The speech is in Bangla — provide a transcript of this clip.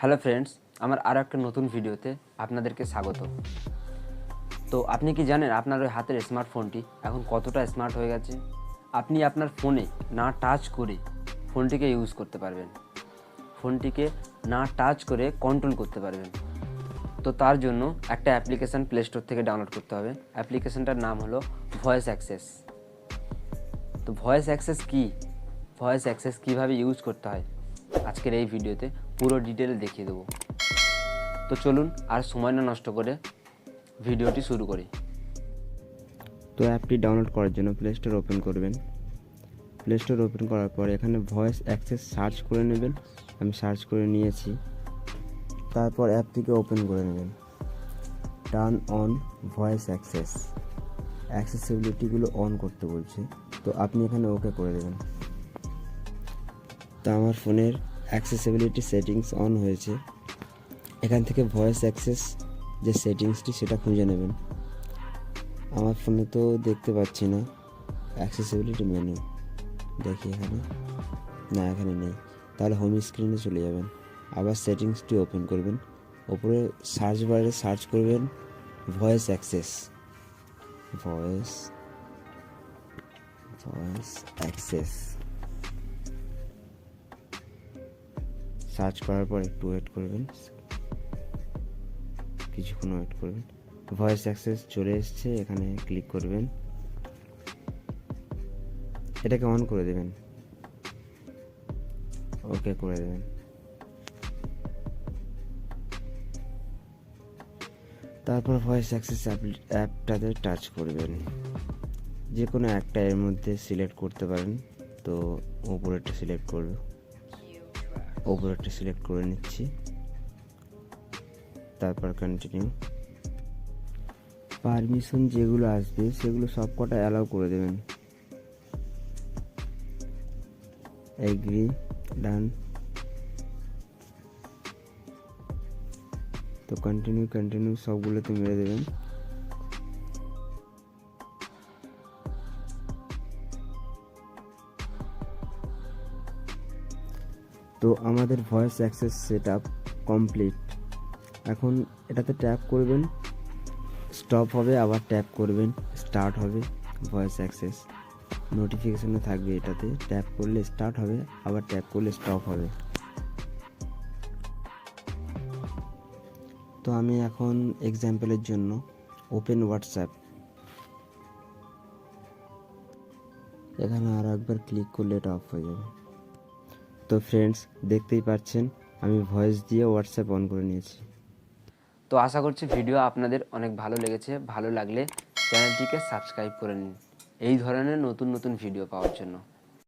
হ্যালো ফ্রেন্ডস, আমার আর একটা নতুন ভিডিওতে আপনাদেরকে স্বাগত। তো আপনি কি জানেন আপনার ওই হাতের স্মার্টফোনটি এখন কতটা স্মার্ট হয়ে গেছে? আপনি আপনার ফোনে না টাচ করে ফোনটিকে ইউজ করতে পারবেন, ফোনটিকে না টাচ করে কন্ট্রোল করতে পারবেন। তো তার জন্য একটা অ্যাপ্লিকেশান প্লে স্টোর থেকে ডাউনলোড করতে হবে। অ্যাপ্লিকেশানটার নাম হলো ভয়েস অ্যাক্সেস। তো ভয়েস অ্যাক্সেস কী, ভয়েস অ্যাক্সেস কীভাবে ইউজ করতে হয় আজকের এই ভিডিওতে পুরো ডিটেলে দেখিয়ে দেবো। তো চলুন আর সময় না নষ্ট করে ভিডিওটি শুরু করি। তো অ্যাপটি ডাউনলোড করার জন্য প্লে স্টোর ওপেন করবেন। প্লে স্টোর ওপেন করার পর এখানে ভয়েস অ্যাক্সেস সার্চ করে নেবেন। আমি সার্চ করে নিয়েছি। তারপর অ্যাপটিকে ওপেন করে নেবেন। টার্ন অন ভয়েস অ্যাক্সেস, অ্যাক্সেসিবিলিটিগুলো অন করতে বলছে, তো আপনি এখানে ওকে করে দেবেন। তো আমার ফোনের অ্যাক্সেসিবিলিটি সেটিংস অন হয়েছে। এখান থেকে ভয়েস অ্যাক্সেস যে সেটিংসটি সেটা খুঁজে নেবেন। আমার ফোনে তো দেখতে পাচ্ছি না অ্যাক্সেসিবিলিটি মেনু, দেখি এখানে না, এখানে নেই। তাহলে হোম স্ক্রিনে চলে যাবেন, আবার সেটিংসটি ওপেন করবেন। ওপরে সার্চ বারে সার্চ করবেন voice access, voice access. Search করার পর একটু ওয়েট করবেন, কিছুক্ষণ ওয়েট করবেন। ভয়েস অ্যাক্সেস চলে এসছে, এখানে ক্লিক করবেন, এটাকে অন করে দেবেন, ওকে করে দেবেন। তারপর ভয়েস অ্যাক্সেস অ্যাপটাতে টাচ করবেন। যে কোনো একটা এর মধ্যে সিলেক্ট করতে পারেন। তো ওপরেরটা সিলেক্ট করব, ওপরেরটা সিলেক্ট করে নিচ্ছি। তারপর কন্টিনিউ। পারমিশন যেগুলো আসবে সেগুলো সব কটা অ্যালাউ করে দেবেন। এগ্রি, ডান। তো কন্টিনিউ সবগুলোতে মেরে দেবেন। তো আমাদের voice access set up complete. এখন এটাতে ট্যাপ করবেন, স্টপ হবে, আবার ট্যাপ করবেন, স্টার্ট হবে। ভয়েস অ্যাক্সেস নোটিফিকেশনে থাকবে, এটাতে ট্যাপ করলে স্টার্ট হবে, আবার ট্যাপ করলে স্টপ হবে। তো আমি এখন এক্সাম্পলের জন্য ওপেন হোয়াটসঅ্যাপ, এখানে আরও একবার ক্লিক করলে এটা অফ হয়ে যাবে। তো ফ্রেন্ডস, দেখতেই পাচ্ছেন আমি ভয়েস দিয়ে হোয়াটসঅ্যাপ অন করে নিয়েছি। তো আশা করছি ভিডিও আপনাদের অনেক ভালো লেগেছে। ভালো লাগলে চ্যানেলটিকে সাবস্ক্রাইব করে নিন এই ধরনের নতুন নতুন ভিডিও পাওয়ার জন্য।